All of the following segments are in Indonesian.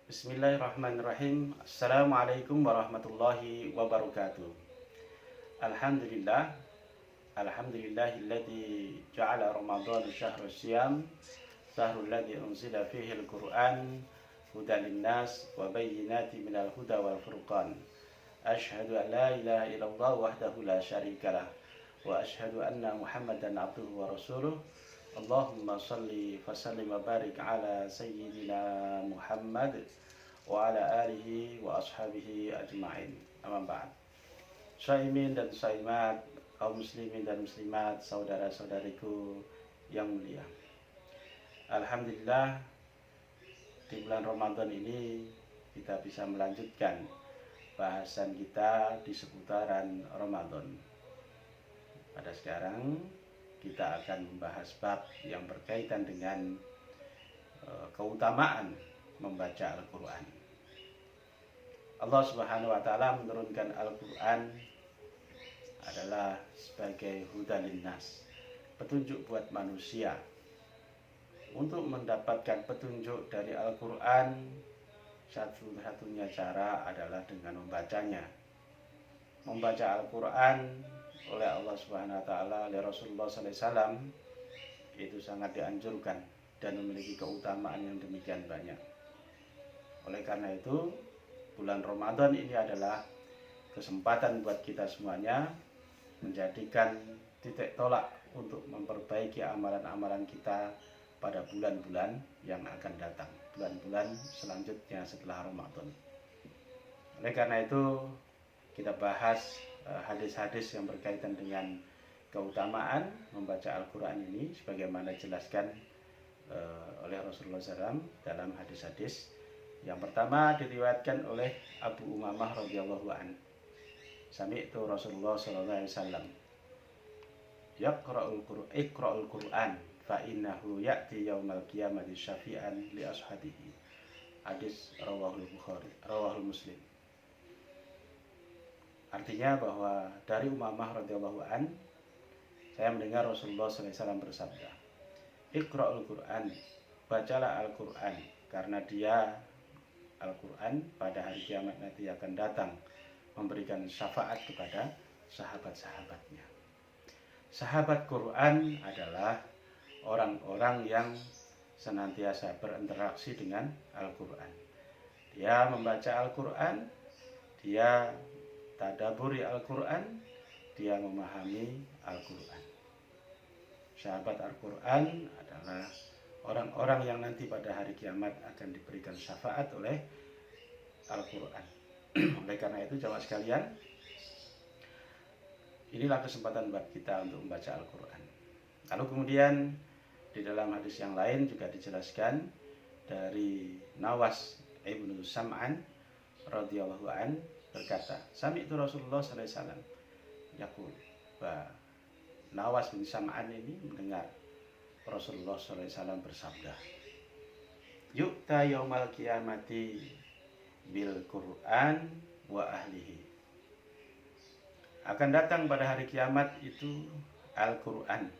Bismillahirrahmanirrahim. Assalamualaikum warahmatullahi wabarakatuh. Alhamdulillah. Alhamdulillahilladzi ja'ala Ramadan syahrul siyam, syahrul ladzi unzila fihi al-Qur'an hudan linnas wa bayyinatin minal huda wal furqan. Asyhadu an la ilaha illallah wahdahu la syarikalah wa asyhadu anna Muhammadan abduhu wa rasuluh. Allahumma salli wa sallim wa barik ala sayyidina Muhammad wa ala alihi wa ashabihi ajma'in. Amma ba'd. Syaimin dan syaimat, kaum muslimin dan muslimat, saudara-saudariku yang mulia. Alhamdulillah, di bulan Ramadan ini kita bisa melanjutkan bahasan kita di seputaran Ramadan. Pada sekarang kita akan membahas bab yang berkaitan dengan keutamaan membaca Al-Quran. Allah Subhanahu wa Ta'ala menurunkan Al-Quran adalah sebagai hudan linnas, petunjuk buat manusia. Untuk mendapatkan petunjuk dari Al-Quran, satu-satunya cara adalah dengan membacanya. Membaca Al-Quran oleh Allah Subhanahu wa Ta'ala, oleh Rasulullah SAW, itu sangat dianjurkan dan memiliki keutamaan yang demikian banyak. Oleh karena itu, bulan Ramadan ini adalah kesempatan buat kita semuanya menjadikan titik tolak untuk memperbaiki amalan-amalan kita pada bulan-bulan yang akan datang, bulan-bulan selanjutnya setelah Ramadan. Oleh karena itu, kita bahas hadis-hadis yang berkaitan dengan keutamaan membaca Al-Quran ini sebagaimana dijelaskan oleh Rasulullah SAW dalam hadis-hadis. Yang pertama diriwayatkan oleh Abu Umamah radhiyallahu an. Sami'tu Rasulullah sallallahu alaihi wasallam Iqra'ul Qur'an fa innahu ya'ti yaumal qiyamati syafi'an li ashabihi. Hadis rawahul Bukhari, rawahul Muslim. Artinya bahwa dari Umamah radhiyallahu an, saya mendengar Rasulullah SAW bersabda, Iqra'ul Qur'an, bacalah Al-Quran, karena dia Al-Quran pada hari kiamat nanti akan datang memberikan syafaat kepada sahabat-sahabatnya. Sahabat Quran adalah orang-orang yang senantiasa berinteraksi dengan Al-Quran. Dia membaca Al-Quran, dia tadaburi Al-Quran, dia memahami Al-Quran. Sahabat Al-Quran adalah orang-orang yang nanti pada hari kiamat akan diberikan syafaat oleh Al-Quran. Oleh karena itu, jamaah sekalian, inilah kesempatan buat kita untuk membaca Al-Quran. Lalu kemudian di dalam hadis yang lain juga dijelaskan dari Nawas ibnu Sam'an radhiyallahu an berkata, Sami'tu Rasulullah sallallahu alaihi wasallam yaqul, Nawas bin Sam'an ini mendengar Rasulullah sallallahu alaihi wasallam bersabda, Yu'ta yaumal qiyamati bil Qur'an wa ahlihi. Akan datang pada hari kiamat itu Al-Quran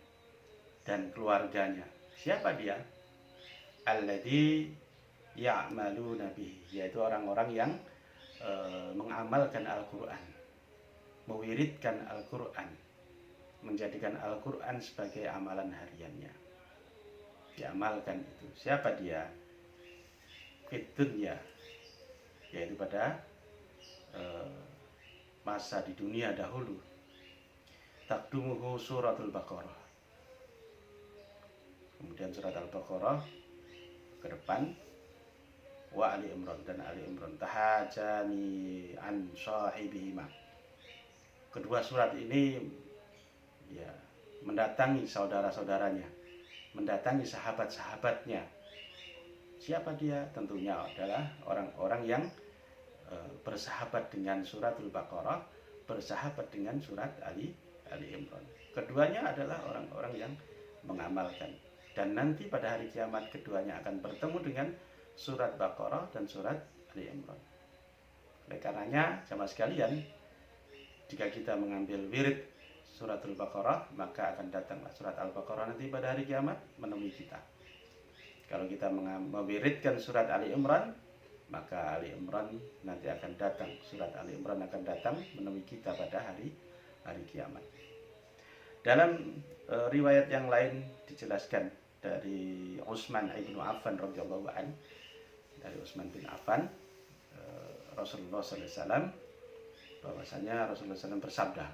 dan keluarganya. Siapa dia? Alladzi ya'maluna bihi, yaitu orang-orang yang mengamalkan Al-Quran, mewiridkan Al-Quran, menjadikan Al-Quran sebagai amalan hariannya, diamalkan itu. Siapa dia? Fitunya, yaitu pada masa di dunia dahulu. Taqdumuhu suratul Baqarah, kemudian surat Al-Baqarah ke depan, wa Ali Imran dan Ali Imran, tahajani an sahibihima. Kedua surat ini ya mendatangi saudara-saudaranya, mendatangi sahabat-sahabatnya. Siapa dia? Tentunya adalah orang-orang yang bersahabat dengan suratul Baqarah, bersahabat dengan surat Ali Imran. Keduanya adalah orang-orang yang mengamalkan. Dan nanti pada hari kiamat keduanya akan bertemu dengan surat Baqarah dan surat Ali Imran. Oleh karenanya, jamaah sekalian, jika kita mengambil wirid suratul Baqarah, maka akan datanglah surat Al-Baqarah nanti pada hari kiamat menemui kita. Kalau kita mewiridkan surat Ali Imran, maka Ali Imran nanti akan datang, surat Ali Imran akan datang menemui kita pada hari kiamat. Dalam riwayat yang lain dijelaskan dari Utsman bin Affan radhiyallahu an, dari Utsman bin Affan, Rasulullah sallallahu alaihi wasallam, bahwasanya Rasulullah SAW bersabda,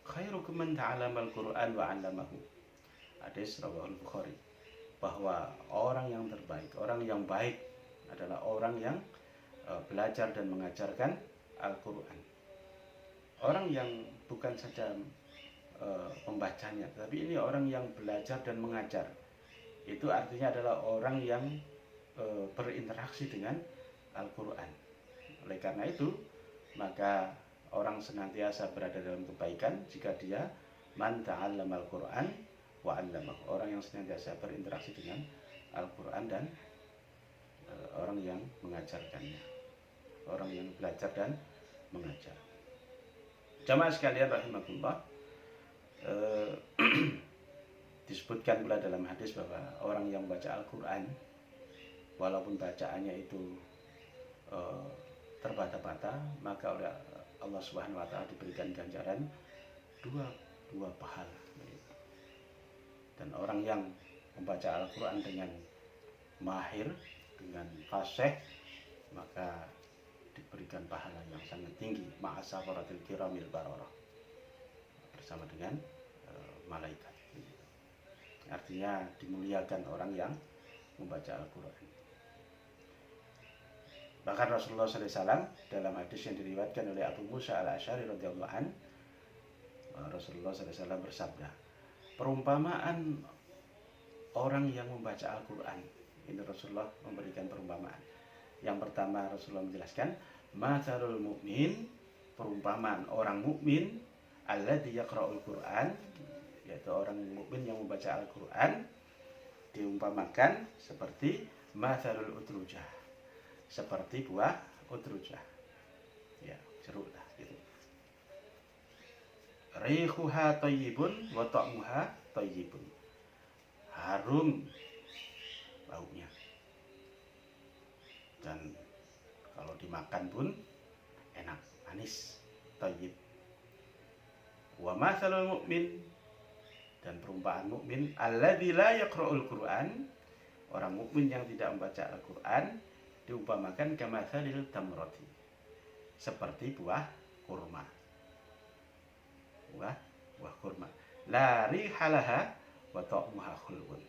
khairukum man ta'allamal Qur'an wa 'allamahu. Hadis riwayat Bukhari, bahwa orang yang terbaik, orang yang baik adalah orang yang belajar dan mengajarkan Al-Qur'an. Orang yang bukan saja pembacanya, tapi ini orang yang belajar dan mengajar. Itu artinya adalah orang yang berinteraksi dengan Al-Qur'an. Oleh karena itu, maka orang senantiasa berada dalam kebaikan jika dia man ta'allamal Qur'an wa 'allamahu, orang yang senantiasa berinteraksi dengan Al-Qur'an dan orang yang mengajarkannya, orang yang belajar dan mengajar. Jamaah sekalian rahimakumullah, disebutkan pula dalam hadis bahwa orang yang membaca Al-Qur'an, walaupun bacaannya itu terbata-bata, maka oleh Allah Subhanahu wa taala diberikan ganjaran dua pahala. Dan orang yang membaca Al-Qur'an dengan mahir, dengan fasih, maka diberikan pahala yang sangat tinggi, ma'asafaratil kiramil bararah, bersama dengan malaikat. Artinya dimuliakan orang yang membaca Al-Qur'an. Bahkan Rasulullah SAW dalam hadis yang diriwayatkan oleh Abu Musa al-Asy'ari radhiyallahu an, Rasulullah SAW bersabda, perumpamaan orang yang membaca Al-Qur'an. Ini Rasulullah memberikan perumpamaan. Yang pertama Rasulullah menjelaskan, matsalul mu'min, perumpamaan orang mukmin, alladzi yaqra'ul Qur'an, yaitu orang mukmin yang membaca Al-Qur'an, diumpamakan seperti matsalul utrujah, seperti buah utrujah, ya jeruk lah gitu. Rihuha thayyibun wa ta'muha thayyibun, harum baunya, dan kalau dimakan pun enak, manis, thayyib. Wa matsalul mu'min, dan perumpamaan mukmin, alladzi la yaqra'ul Qur'an, orang mukmin yang tidak membaca Al-Qur'an, diumpamakan kamatsalil tamrati, seperti buah kurma. Buah kurma. La rihalaha wa ta'muha khulwun.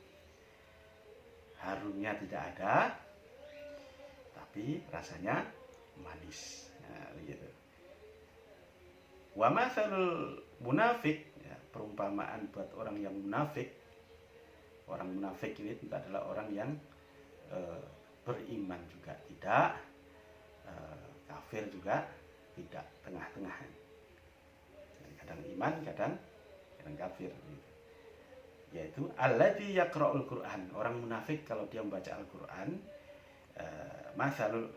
Harumnya tidak ada, tapi rasanya manis. Nah, begitu. Wa matsalul munafik, ya, perumpamaan buat orang yang munafik. Orang munafik ini adalah orang yang beriman juga tidak, kafir juga tidak, tengah-tengahan. Kadang iman, kadang kafir. Yaitu alladzi yaqra'ul Qur'an, orang munafik kalau dia membaca Al-Qur'an, masalul,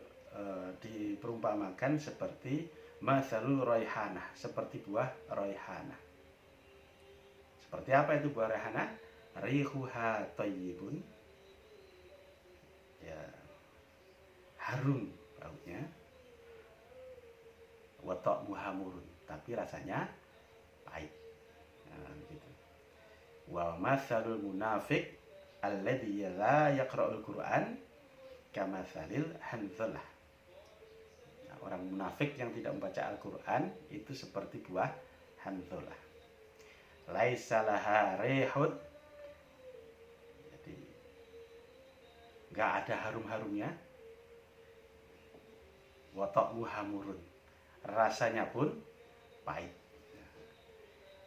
diperumpamakan seperti masalul raihanah, seperti buah raihanah. Seperti apa itu buah raihanah? Rihuha thayyibun, ya harum baunya, wa ta'muha murun, tapi rasanya pahit. Nah, gitu. Wa matsalul munafiq alladzi la yaqra'ul Qur'an kamatsalil hanzalah. Nah, orang munafik yang tidak membaca Al-Qur'an itu seperti buah hanzalah. Laisa laha rihut, jadi enggak ada harum-harumnya. Wa ta'muha murun, rasanya pun pahit.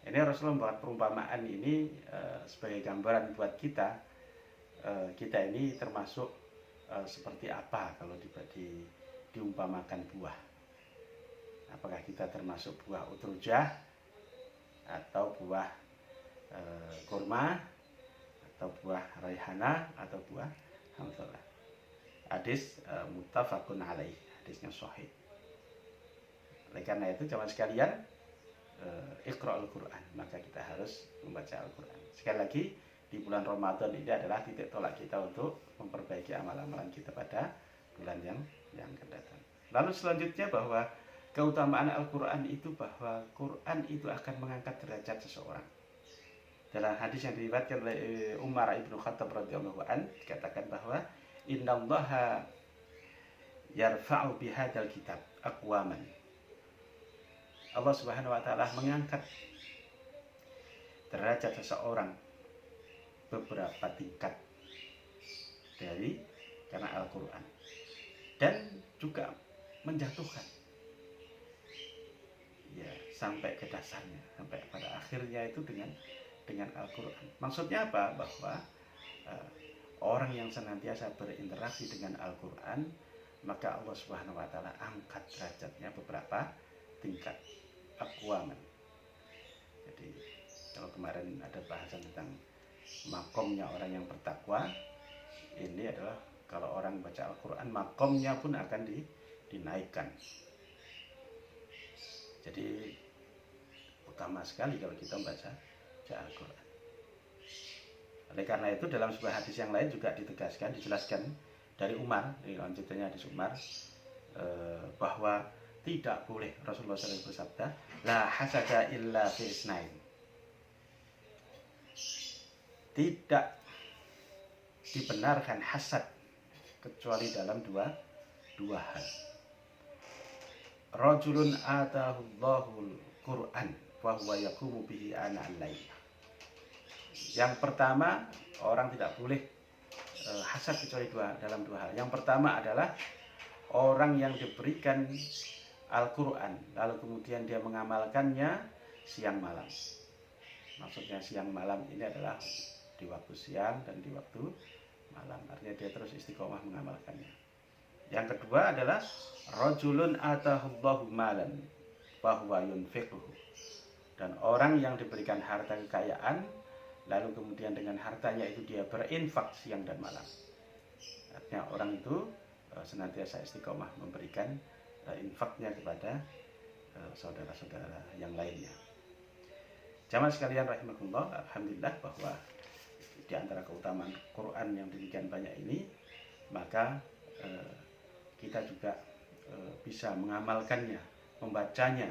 Ini Rasulullah membuat perumpamaan ini sebagai gambaran buat kita. Kita ini termasuk seperti apa kalau diumpamakan buah. Apakah kita termasuk buah utrujah, atau buah kurma, atau buah raihana, atau buah hamzalah. Hadis muttafaqun alaih, hadisnya sahih. Oleh karena itu jamaah sekalian, Iqra'ul Qur'an, maka kita harus membaca Al-Qur'an. Sekali lagi, di bulan Ramadan ini adalah titik tolak kita untuk memperbaiki amal-amalan kita pada bulan yang yang akan datang. Lalu selanjutnya bahwa keutamaan Al-Quran itu bahwa Quran itu akan mengangkat derajat seseorang. Dalam hadis yang diriwayatkan oleh Umar ibnu Khattab radhiyallahu an dikatakan bahwa innallaha yarfa'u bihadzal kitab aqwaman. Allah Subhanahu wa taala mengangkat derajat seseorang beberapa tingkat dari karena Al-Quran, dan juga menjatuhkan ya sampai ke dasarnya, sampai pada akhirnya itu dengan Al-Quran. Maksudnya apa? Bahwa orang yang senantiasa berinteraksi dengan Al-Quran, maka Allah Subhanahu wa taala angkat derajatnya beberapa tingkat aqwaman. Jadi kalau kemarin ada bahasan tentang makomnya orang yang bertakwa, ini adalah kalau orang baca Al-Quran, makomnya pun akan dinaikkan. Jadi utama sekali kalau kita membaca Al-Quran. Oleh karena itu dalam sebuah hadis yang lain juga dijelaskan dari Umar, ini lanjutannya hadis Umar, bahwa tidak boleh, Rasulullah SAW bersabda, la hasada illa fi isnain. Tidak dibenarkan hasad kecuali dalam dua hal. Rajulun atahullahul Qur'an wa huwa yaqumu bihi ana al-lail. Yang pertama, orang tidak boleh hasad kecuali dalam dua hal. Yang pertama adalah orang yang diberikan Al-Quran lalu kemudian dia mengamalkannya siang malam. Maksudnya siang malam ini adalah di waktu siang dan di waktu malam, artinya dia terus istiqomah mengamalkannya. Yang kedua adalah rajulun atahullahu malan wa huwa yunfiquhu, dan orang yang diberikan harta kekayaan lalu kemudian dengan hartanya itu dia berinfak siang dan malam. Artinya orang itu senantiasa istiqomah memberikan infaknya kepada saudara-saudara yang lainnya. Jamaah sekalian rahimakumullah, alhamdulillah bahwa di antara keutamaan Quran yang demikian banyak ini, maka kita juga bisa mengamalkannya, membacanya.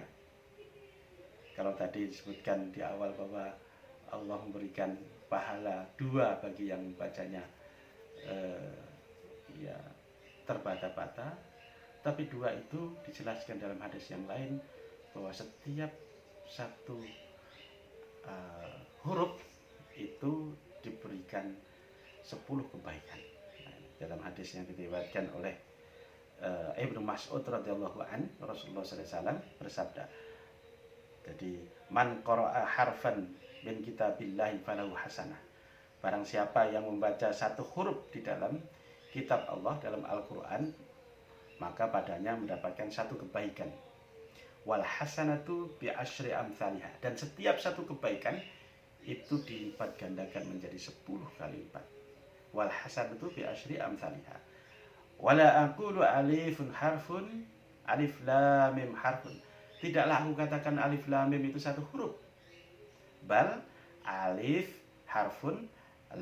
Kalau tadi disebutkan di awal bahwa Allah memberikan pahala 2 bagi yang membacanya ya terbata-bata, tapi 2 itu dijelaskan dalam hadis yang lain bahwa setiap satu huruf itu diberikan 10 kebaikan. Nah, dalam hadis yang diriwayatkan oleh Ibnu Mas'ud radhiyallahu an, Rasulullah SAW bersabda, jadi man qara'a harfan min kitabillahi falahu hasanah. Barang siapa yang membaca satu huruf di dalam kitab Allah, dalam Al-Quran, maka padanya mendapatkan satu kebaikan. Wal hasanatu bi asyri amsalihah, dan setiap satu kebaikan itu dilipat gandakan menjadi 10 kali lipat. Wal hasanatu bi asyri amsalihah. Wala aqulu alifun harfun alif lam mim harfun. Tidaklah aku katakan alif lam mim itu satu huruf. Bal alif harfun,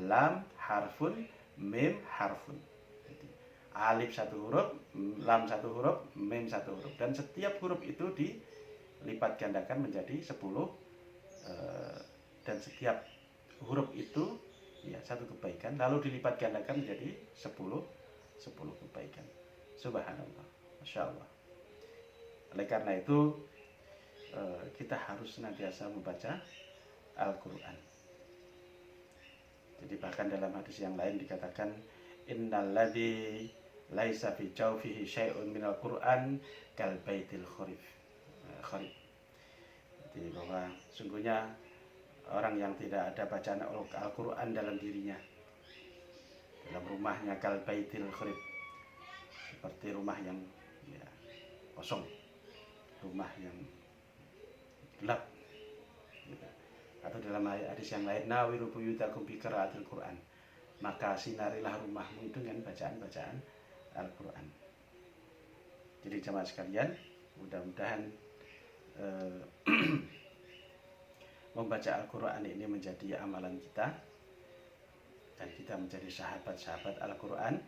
lam harfun, mim harfun. Jadi, alif satu huruf, lam satu huruf, mim satu huruf, dan setiap huruf itu dilipat gandakan menjadi 10, dan setiap huruf itu ya satu kebaikan, lalu dilipat gandakan menjadi 10 kebaikan. Subhanallah, Masya Allah. Oleh karena itu kita harus senantiasa membaca Al-Quran. Jadi bahkan dalam hadis yang lain dikatakan innalladzi laisa fi jawfihi syai'un minal Qur'an kal baitil kharif. Jadi bahwa sungguhnya orang yang tidak ada bacaan Al-Quran dalam dirinya, dalam rumahnya kal baitil kharif, seperti rumah yang ya, kosong, rumah yang gelap. Atau dalam hadis yang lain, nawiru buyutakum bi qiraatil Quran, maka sinarilah rumahmu dengan bacaan-bacaan Al-Quran. Jadi jemaah sekalian, mudah-mudahan membaca Al-Quran ini menjadi amalan kita, dan kita menjadi sahabat-sahabat Al-Quran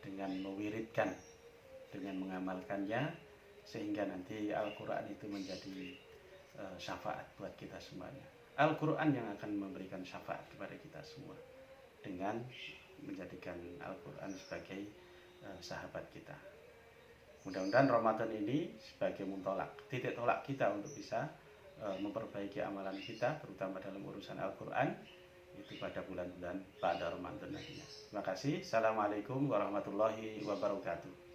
dengan mewiridkan dengan mengamalkannya, sehingga nanti Al-Quran itu menjadi syafaat buat kita semuanya. Al-Quran yang akan memberikan syafaat kepada kita semua dengan menjadikan Al-Quran sebagai sahabat kita. Mudah-mudahan Ramadan ini sebagai muntolak, titik tolak kita untuk bisa memperbaiki amalan kita, terutama dalam urusan Al-Quran, itu pada bulan-bulan pada Ramadan nantinya. Terima kasih. Assalamualaikum warahmatullahi wabarakatuh.